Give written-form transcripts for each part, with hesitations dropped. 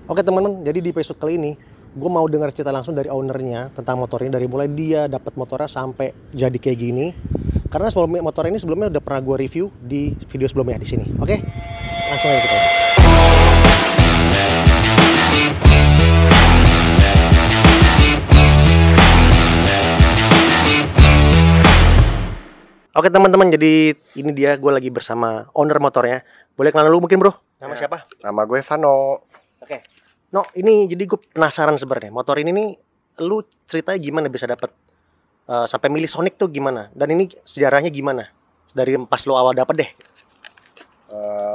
Oke teman-teman, jadi di episode kali ini gue mau dengar cerita langsung dari ownernya tentang motor ini, dari mulai dia dapat motornya sampai jadi kayak gini. Karena sebelumnya motor ini sebelumnya udah pernah gue review di video sebelumnya di sini. Oke, langsung aja kita. Oke teman-teman, jadi ini dia, gue lagi bersama owner motornya. Boleh kenalan dulu mungkin bro? Nama Ya. siapa? Nama gue Vano. Oke. No, ini jadi gue penasaran sebenarnya. Motor ini nih, lu ceritanya gimana bisa dapet sampai milih Sonic tuh gimana? Dan ini sejarahnya gimana? Dari pas lu awal dapet deh.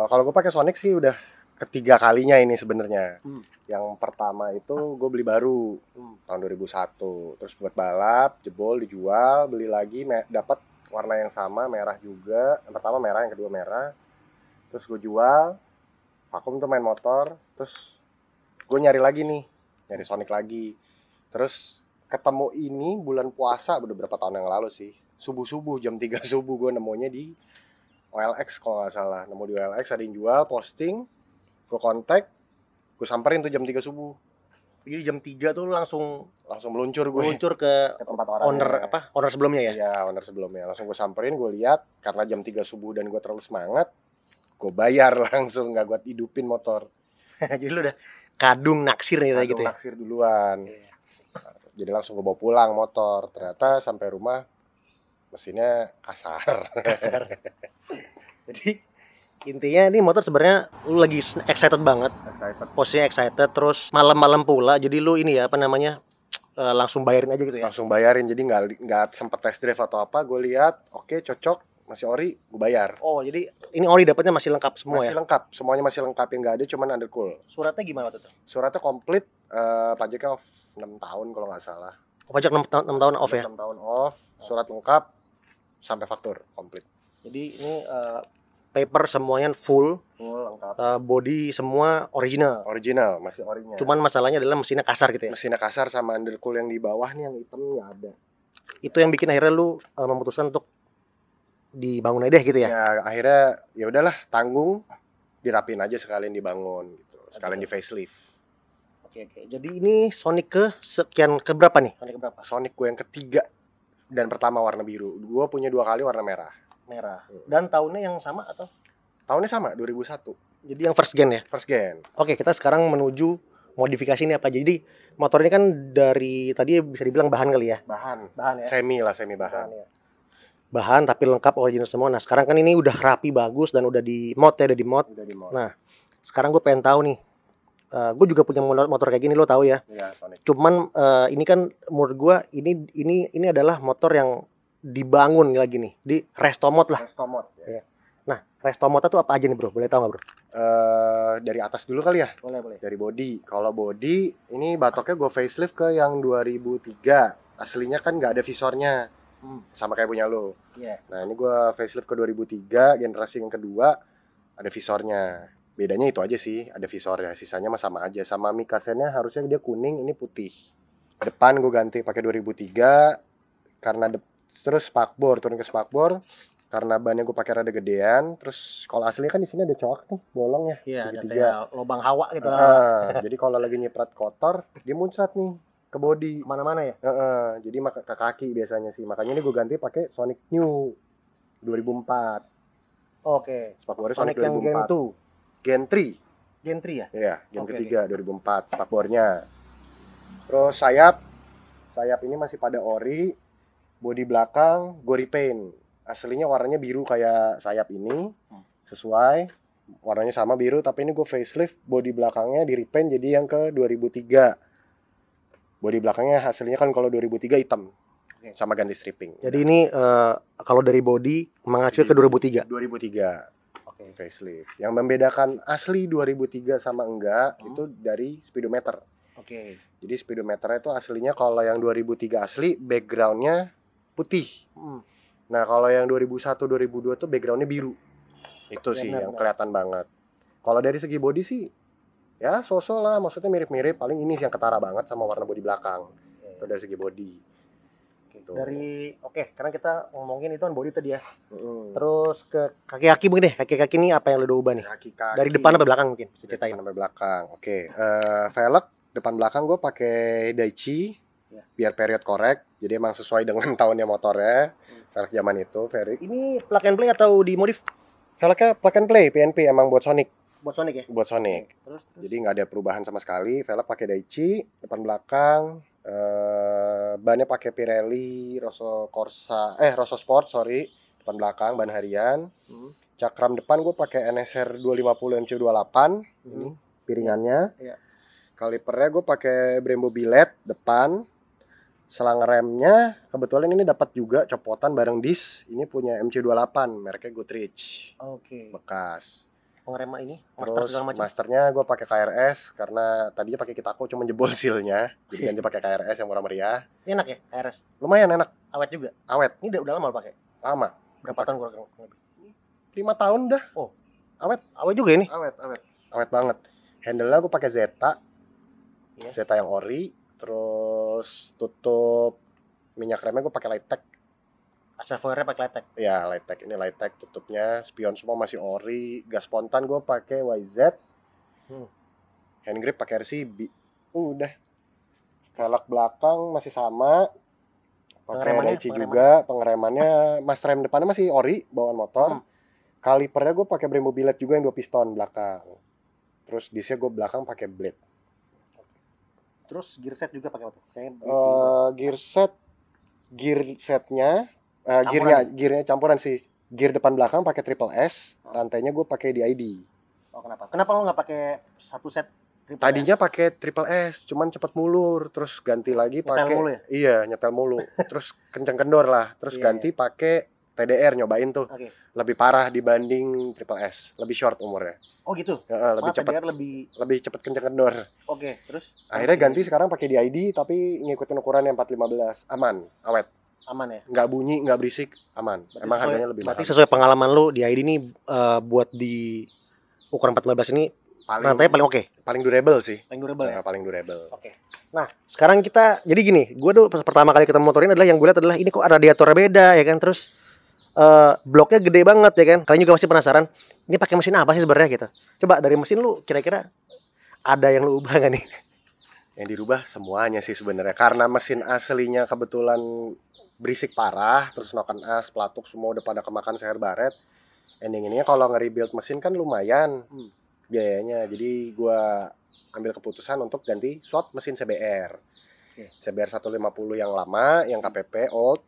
Kalau gue pakai Sonic sih udah ketiga kalinya ini sebenarnya. Hmm. Yang pertama itu gue beli baru tahun 2001. Terus buat balap, jebol, dijual, beli lagi, dapat warna yang sama, merah juga. Yang pertama merah, yang kedua merah. Terus gue jual, vakum tuh main motor. Terus gue nyari lagi nih, nyari Sonic lagi. Terus ketemu ini bulan puasa, udah berapa tahun yang lalu sih. Subuh-subuh, jam 3 subuh gue nemunya di OLX kalau nggak salah. Nemu di OLX ada yang jual, posting. Gue kontak, gue samperin tuh jam 3 subuh. Jadi jam 3 tuh langsung Meluncur gue meluncur ke ke tempat orangnya. owner sebelumnya ya? Iya, owner sebelumnya. Langsung gue samperin, gue lihat. Karena jam 3 subuh dan gue terlalu semangat, gue bayar langsung, nggak gue hidupin motor. Jadi lu udah kadung naksir nih kayak gitu ya? Naksir duluan. Iya. Jadi langsung gue bawa pulang motor. Ternyata sampai rumah mesinnya kasar. Kasar. Jadi intinya ini motor sebenarnya lu lagi excited banget. Excited. Posisinya excited, terus malam-malam pula. Jadi lu ini ya, apa namanya, langsung bayarin aja gitu ya? Langsung bayarin, jadi nggak sempet test drive atau apa. Gue lihat, oke, cocok, masih ori, gue bayar. Oh, jadi ini ori dapatnya masih lengkap semua Masih ya? lengkap, semuanya masih lengkap, yang nggak ada cuman undercool. Suratnya gimana waktu itu? Suratnya komplit, pajaknya off 6 tahun kalau nggak salah. Pajak 6 tahun off ya? 6 tahun off, surat lengkap, sampai faktur, komplit. Jadi ini paper semuanya full, Lengkap. body semua original. Original, masih orinya. Cuman masalahnya adalah mesinnya kasar gitu ya? Mesinnya kasar sama undercool yang di bawah nih, yang hitam nggak ada. Itu yang bikin akhirnya lu memutuskan untuk dibangun aja deh gitu ya? Ya akhirnya ya udahlah, tanggung, dirapin aja sekalian dibangun gitu, sekalian di facelift. Oke. Jadi ini Sonic ke sekian ke berapa nih? Sonic ke berapa? Sonic gue yang ketiga dan pertama warna biru. Gue punya 2 kali warna merah. Merah. Dan tahunnya yang sama atau? Tahunnya sama, 2001. Jadi yang first gen ya? First gen. Oke, kita sekarang menuju modifikasi ini apa. Jadi motor ini kan dari tadi bisa dibilang bahan kali ya? Bahan Bahan ya? semi bahan. Ya. Bahan tapi lengkap original semua. Nah sekarang kan ini udah rapi, bagus, dan udah di mod ya, udah di mod. Udah di mod. Nah sekarang gue pengen tahu nih, gue juga punya motor kayak gini, lo tahu ya. Iya, Sonic. Cuman ini kan menurut gue ini adalah motor yang dibangun lagi nih di resto mod lah. Resto mod ya. Nah resto mod itu apa aja nih bro? Boleh tahu nggak bro? Dari atas dulu kali ya. Boleh. Dari body. Kalau body ini batoknya gue facelift ke yang 2003. Aslinya kan nggak ada visornya. Sama kayak punya lo. Iya. Nah ini gue facelift ke 2003, generasi yang kedua, ada visornya. Bedanya itu aja sih, ada visornya. Sisanya mah sama aja. Sama mikasennya harusnya dia kuning, ini putih. Depan gue ganti pakai 2003 karena terus spakbor, turun ke spakbor karena bannya gue pakai rada gedean. Terus kalau aslinya kan di sini ada coak nih, bolong ya. Iya, ada segitiga. kayak lubang hawa gitu. Jadi kalau lagi nyiprat kotor, dia muncrat nih ke body. Mana-mana ya? Jadi ke kaki biasanya sih. Makanya ini gue ganti pakai Sonic New 2004. Oke. Spakbornya Sonic Sonic yang 2004. Gen 2. Gen 3. Gen 3 ya? Iya, Gen Oke, ketiga 2004 spakbornya. Terus sayap ini masih pada ori. Bodi belakang gue repaint. Aslinya warnanya biru kayak sayap ini. Sesuai. Warnanya sama biru, tapi ini gue facelift. Bodi belakangnya di repaint jadi yang ke 2003. Bodi belakangnya hasilnya kan kalau 2003 hitam. Sama ganti stripping. Jadi ini kalau dari body mengacu ke 2003. 2003. Oke. Facelift. Yang membedakan asli 2003 sama enggak itu dari speedometer. Oke. Jadi speedometernya itu aslinya kalau yang 2003 asli backgroundnya putih. Nah kalau yang 2001 2002 tuh backgroundnya biru. Itu sih yang kelihatan banget. Kalau dari segi body sih ya sosok lah, maksudnya mirip-mirip. Paling ini sih yang ketara banget sama warna body belakang. Itu dari segi body. Tuh. Karena kita ngomongin itu kan body tadi ya. Mm. Terus ke kaki-kaki mungkin deh. Kaki-kaki ini apa yang lu udah ubah nih? Kaki-kaki. Dari depan sampai belakang mungkin. Bisa ceritain. Depan sampai belakang. Oke. Velg depan belakang gue pakai Daichi. Ya. Biar period korek. Jadi emang sesuai dengan tahunnya motornya. Velg zaman itu. Ini plug and play atau dimodif? Velgnya plug and play PNP emang buat Sonic. Buat Sonic ya? Buat Sonic. Terus. Jadi nggak ada perubahan sama sekali. Velg pakai Daichi depan belakang. Bannya pakai Pirelli Rosso Sport depan belakang ban harian. Cakram depan gue pakai NSR 250 MC28 ini piringannya. Iya. Kalipernya gue pakai Brembo Billet depan. Selang remnya kebetulan ini dapat juga copotan bareng disk. Ini punya MC28 mereknya Goodrich. Oke. Bekas. Pengerema ini, Terus masternya gue pakai KRS karena tadinya pakai Kitako cuma jebol sealnya, jadi ganti pakai KRS yang murah meriah. Ini enak ya KRS? Lumayan enak. Awet juga. Awet. Ini udah lama lo pakai? Lama. Berapa tahun kurang lebih? 5 tahun dah. Oh, awet. Awet juga ini? Awet banget. Handle-nya gue pakai Zeta. Yeah. Zeta yang ori. Terus tutup minyak remnya gue pakai Lighttech. Reservoirnya pakai Lighttech. Ya, Lighttech. Ini Lighttech tutupnya. Spion semua masih ori. Gas spontan gue pakai YZ. Hand grip pakai RCB. Udah. Velg belakang masih sama. Pakai Daichi juga. Pengeremannya master rem depannya masih ori bawaan motor. Kalipernya gue pakai Brembo Billet juga yang 2 piston belakang. Terus disknya gue belakang pakai blade. Terus gear set juga pakai apa tuh? Gear setnya gearnya campuran sih. Gear depan belakang pakai triple S, rantainya gue pakai DID. Oh, kenapa? Kenapa lo nggak pakai satu set triple Tadinya S? pakai triple S, cuman cepet mulur, terus ganti lagi pakai mulu ya? Iya, nyetel mulu. Terus kenceng kendor lah, terus ganti pakai TDR, nyobain tuh. Lebih parah dibanding triple S, lebih short umurnya. Oh gitu. Lebih cepet lebih cepet kenceng kendor. Terus akhirnya ganti sekarang pakai DID tapi ngikutin ukuran yang 415. Aman, awet. Aman ya? Nggak bunyi, nggak berisik, aman. Emang harganya lebih mahal. Berarti sesuai pengalaman lu, DID ini buat di ukuran 415 ini rantainya paling oke. Paling durable sih. Paling durable ya? Paling durable. Oke. Nah, sekarang kita jadi gini, gue tuh pertama kali ketemu motor ini adalah yang gue lihat adalah ini kok radiatornya beda ya kan, terus bloknya gede banget ya kan. Kalian juga pasti penasaran, ini pakai mesin apa sih sebenarnya gitu. Coba dari mesin lu kira-kira ada yang lu ubah gak nih? Yang dirubah semuanya sih sebenarnya, karena mesin aslinya kebetulan berisik parah, terus noken as, pelatuk semua udah pada kemakan seher baret. Ending-endingnya kalau nge-rebuild mesin kan lumayan biayanya, jadi gua ambil keputusan untuk ganti swap mesin CBR. CBR 150 yang lama, yang KPP old.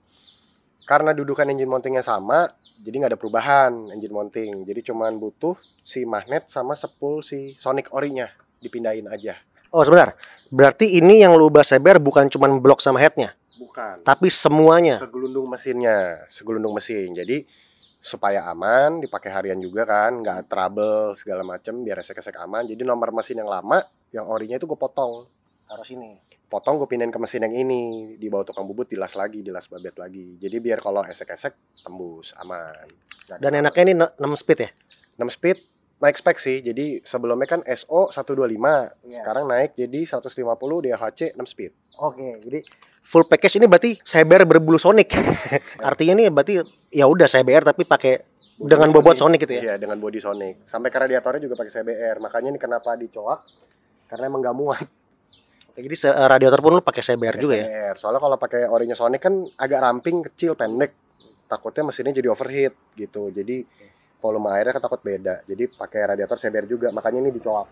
Karena dudukan engine mountingnya sama, jadi nggak ada perubahan engine mounting. Jadi cuman butuh si magnet sama spool si Sonic orinya dipindahin aja. Oh sebentar, berarti ini yang lu ubah CBR bukan cuman blok sama headnya? Bukan. Tapi semuanya? Segelundung mesinnya, segelundung mesin. Jadi supaya aman, dipakai harian juga kan, nggak trouble segala macem, biar esek-esek aman. Jadi nomor mesin yang lama, yang orinya itu gue potong. Taruh sini. Potong gue pindahin ke mesin yang ini, dibawa tukang bubut, dilas babet lagi. Jadi biar kalau esek-esek tembus, aman. Dan enaknya ini 6 speed ya? 6 speed. Naik spek sih, jadi sebelumnya kan SO 125, sekarang naik jadi 150 DHC 6 speed. Oke, jadi full package ini berarti CBR berbulu Sonic. Artinya ini berarti ya udah CBR tapi pakai dengan bobot Sonic gitu ya? Iya, dengan body Sonic. Sampai ke radiatornya juga pakai CBR, makanya ini kenapa dicoak? Karena emang gak muat. Oke, jadi radiator pun lu pakai CBR juga ya? Soalnya kalau pakai orinya Sonic kan agak ramping, kecil, pendek. Takutnya mesinnya jadi overheat gitu. Jadi volume airnya kan takut beda. Jadi pakai radiator CBR juga, makanya ini dicoak.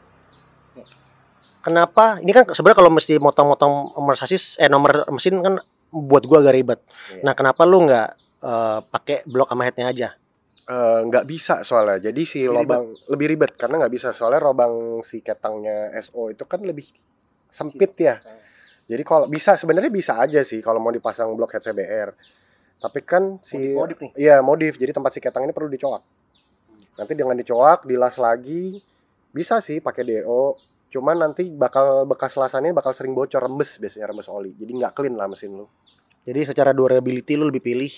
Kenapa? Ini kan sebenarnya kalau mesti motong-motong nomor sasis, nomor mesin kan buat gua agak ribet. Nah, kenapa lu nggak pakai blok sama headnya aja? Nggak bisa soalnya. Jadi si lubang lebih ribet karena nggak bisa. Soalnya lubang si ketangnya SO itu kan lebih sempit ya. Jadi kalau bisa sebenarnya bisa aja sih kalau mau dipasang blok head CBR. Tapi kan modif nih. Iya, modif. Jadi tempat si ketang ini perlu dicoak. Nanti dengan dicoak, dilas lagi, bisa sih pakai DO. Cuman nanti bekas lasannya bakal sering bocor, rembes biasanya, rembes oli. Jadi nggak clean lah mesin lu. Jadi secara durability lu lebih pilih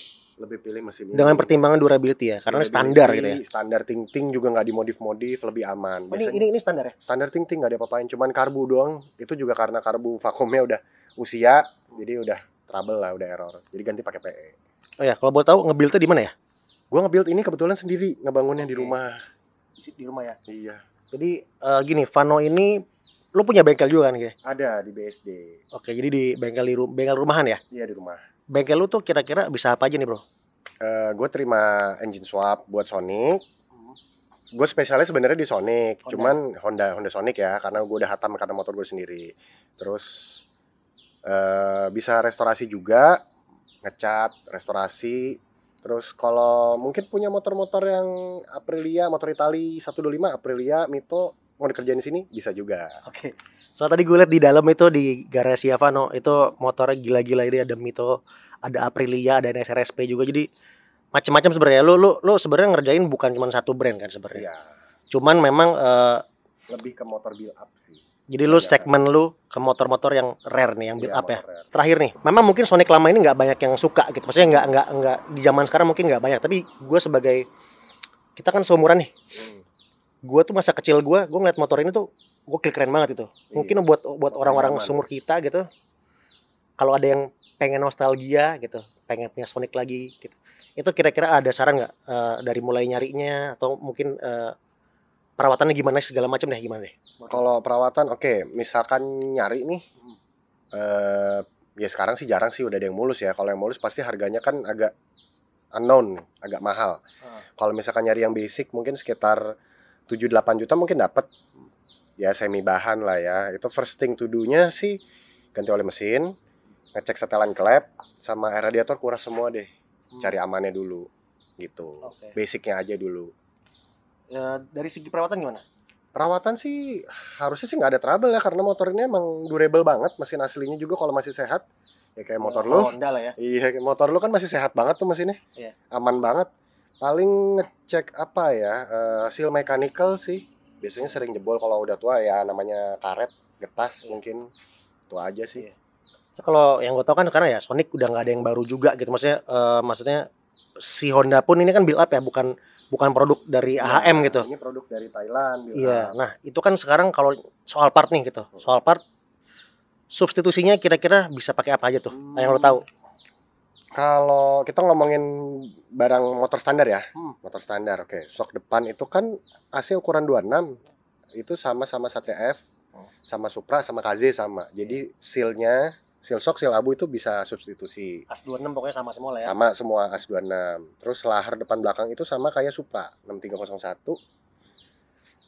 mesin ini. Dengan pertimbangan durability ya, karena standar gitu ya. Standar ting-ting juga nggak dimodif-modif, lebih aman. Ini standar ya? Standar ting-ting nggak ada apa-apain, cuman karbu doang. Itu juga karena karbu vakumnya udah usia, jadi udah trouble lah, udah error. Jadi ganti pakai PE. Oh ya, kalau boleh tahu nge-build-nya di mana ya? Gue nge-build ini kebetulan sendiri, ngebangunnya di Oke. rumah. Di rumah ya. Iya. Jadi gini, Vano ini lu punya bengkel juga kan, Ge? Ada di BSD. Oke, jadi di bengkel rumahan ya? Iya di rumah. Bengkel lu tuh kira-kira bisa apa aja nih, Bro? Gue terima engine swap buat Sonic. Gue spesialis sebenarnya di Sonic, Honda. cuman Honda Sonic ya, karena gue udah hatam karena motor gue sendiri. Terus bisa restorasi juga, ngecat, restorasi. Terus kalau mungkin punya motor-motor yang Aprilia, motor Itali 125, Aprilia, Mito, mau dikerjain di sini bisa juga. Oke. So tadi gue lihat di dalam itu di garasi Vano itu motornya gila-gila, ini ada Mito, ada Aprilia, ada SRSP juga. Jadi macam-macam sebenarnya. Lu sebenarnya ngerjain bukan cuma satu brand kan sebenarnya. Iya, Cuman memang lebih ke motor build up sih. jadi lu Iya, segmen lu ke motor-motor yang rare nih, yang build Iya, up ya. motor rare. Terakhir nih, memang mungkin Sonic lama ini nggak banyak yang suka gitu. Maksudnya nggak di zaman sekarang mungkin nggak banyak. Tapi gue sebagai kita kan seumuran nih. Gue tuh masa kecil gue ngeliat motor ini tuh gue keren banget itu. Mungkin buat orang-orang Zaman. seumur kita gitu. Kalau ada yang pengen nostalgia gitu, pengen punya Sonic lagi gitu. Itu kira-kira ada saran nggak dari mulai nyarinya atau mungkin perawatannya gimana segala macam deh, gimana deh? Kalau perawatan, oke, misalkan nyari nih, ya sekarang sih jarang sih udah ada yang mulus ya. Kalau yang mulus pasti harganya kan agak unknown, agak mahal. Kalau misalkan nyari yang basic mungkin sekitar 7-8 juta mungkin dapat. Ya semi bahan lah ya. Itu first thing to do-nya sih ganti oli mesin, ngecek setelan klep, sama air radiator kuras semua deh. Cari amannya dulu gitu. Oke. Basicnya aja dulu. Dari segi perawatan gimana? Perawatan sih harusnya sih nggak ada trouble ya, karena motor ini emang durable banget. Mesin aslinya juga kalau masih sehat ya kayak motor lu. Honda lah ya. Iya, kayak motor lu kan masih sehat banget tuh mesinnya. Iya. Aman banget. Paling ngecek apa ya, seal mechanical sih. Biasanya sering jebol kalau udah tua ya, namanya karet, getas mungkin. Itu aja sih. Iya. Kalau yang gue tau kan karena ya Sonic udah nggak ada yang baru juga gitu. Maksudnya si Honda pun ini kan build up ya, bukan produk dari AHM gitu. Ini produk dari Thailand. Iya. Nah itu kan sekarang kalau soal part nih gitu, soal part substitusinya kira-kira bisa pakai apa aja tuh? Yang lo tahu? Kalau kita ngomongin barang motor standar ya, motor standar, oke. Shock depan itu kan AC ukuran 26, itu sama Satria F, sama Supra, sama KZ sama. Jadi seal-nya, seal shock, seal abu itu bisa substitusi. As 26 pokoknya sama semua lah ya. Sama semua AS 26. Terus lahar depan belakang itu sama kayak Supra 6301.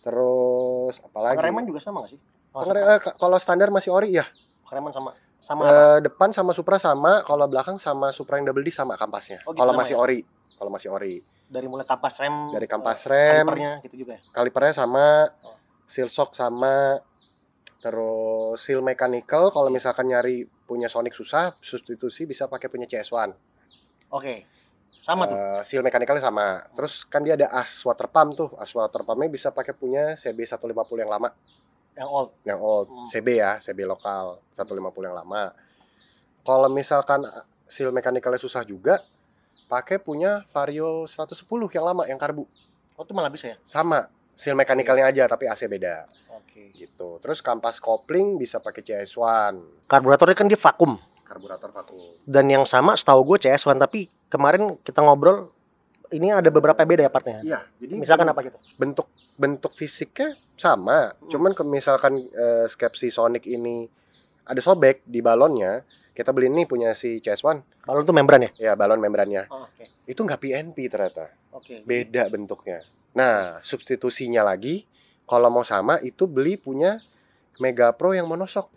Terus apalagi? Pengereman juga sama nggak sih? Kalau standar masih ori ya. Pengereman sama apa? Depan sama Supra sama, kalau belakang sama Supra yang double D sama kampasnya. Oh, gitu Kalau sama masih ya? ori, kalau masih ori. Dari mulai kampas rem, Dari kampas rem, kalipernya gitu juga ya. kalipernya sama, Oh. seal shock sama, terus seal mechanical. Kalau misalkan nyari punya Sonic susah, substitusi bisa pakai punya CS1. Oke. Sama tuh. Seal mechanicalnya sama. Terus kan dia ada as water pump tuh. As water pumpnya bisa pakai punya CB 150 yang lama. Yang old. Yang old. CB ya, CB lokal 150 yang lama. Kalau misalkan seal mechanicalnya susah juga, pakai punya Vario 110 yang lama, yang karbu. Oh itu malah bisa ya? Sama. Seal mechanicalnya aja tapi AC beda. Oke. Gitu. Terus kampas kopling bisa pakai CS1. Karburatornya kan dia vakum. Karburator vakum. Dan yang sama setahu gue CS1, tapi kemarin kita ngobrol ini ada beberapa beda ya partnya. Iya, jadi Misalkan apa gitu? bentuk fisiknya sama, cuman misalkan Skepsi Sonic ini ada sobek di balonnya, kita beli nih punya si CS1. Balon tuh membran ya? Ya, balon membrannya. Oh, oke. Itu nggak PNP ternyata. Oke. Beda bentuknya. Nah, substitusinya lagi kalau mau sama itu beli punya Mega Pro yang monoshock.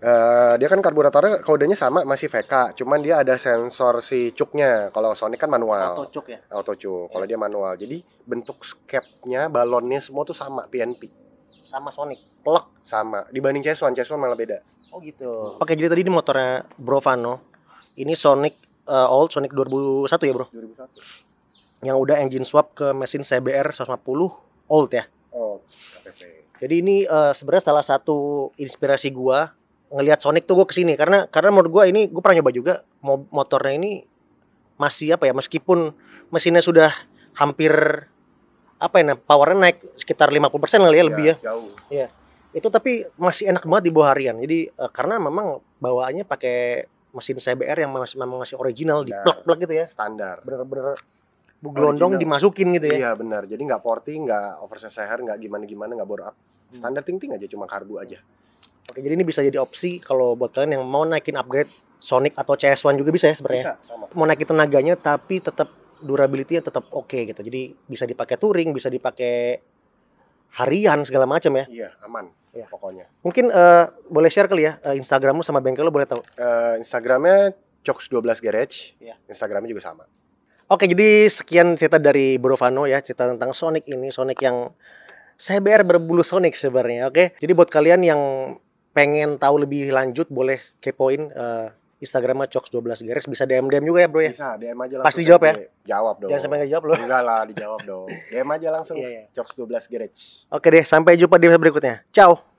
Dia kan karburatornya kodenya sama, masih VK, cuman dia ada sensor si cuknya. Kalau Sonic kan manual. Auto cuk ya? Auto cuk. Kalau dia manual. Jadi bentuk cap-nya, balonnya semua tuh sama PNP. Sama Sonic. Plek sama. Dibanding CS1 malah beda. Oh gitu. Oke, jadi tadi ini motornya Bro Vano. Ini Sonic old Sonic 2001 ya, Bro? 2001. Yang udah engine swap ke mesin CBR 150 old ya. Oh, KPP. Jadi ini sebenarnya salah satu inspirasi gua ngelihat Sonic tuh gua kesini karena menurut gua ini gua pernah nyoba juga motornya ini masih apa ya, meskipun mesinnya sudah hampir apa ya, powernya naik sekitar 50% kali ya, lebih ya. Jauh. Iya. Itu tapi masih enak banget dibawa harian. Jadi karena memang bawaannya pakai mesin CBR yang memang masih original di Nah, plug-plug gitu ya. Standar. Bener-bener gelondong Original. dimasukin gitu ya. Iya benar. Jadi nggak porting, nggak oversize hair, nggak gimana-gimana, nggak bore up. Standar ting-ting aja, cuma karbu aja. Oke, jadi ini bisa jadi opsi kalau buat kalian yang mau naikin upgrade Sonic atau CS1 juga bisa ya sebenarnya. Bisa sama. Mau naikin tenaganya tapi tetap durability-nya tetap oke gitu. Jadi bisa dipakai touring, bisa dipakai harian segala macam ya. Iya, aman. Iya. Pokoknya. Mungkin boleh share kali ya Instagrammu sama bengkel lo boleh tahu. Instagramnya Cox12 Garage. Iya. Instagramnya juga sama. Oke, jadi sekian cerita dari Bro Vano ya, cerita tentang Sonic ini, Sonic yang CBR berbulu Sonic sebenarnya. Oke. Jadi buat kalian yang pengen tahu lebih lanjut boleh kepoin Instagramnya Cox12 Garage, bisa DM juga ya bro ya. Bisa, DM aja langsung. Pasti jawab ya? Jawab dong. Jangan sampai nggak jawab loh. Enggak lah, dijawab dong. DM aja langsung. Iya, iya. Cox12 Garage. Oke deh, sampai jumpa di episode berikutnya. Ciao.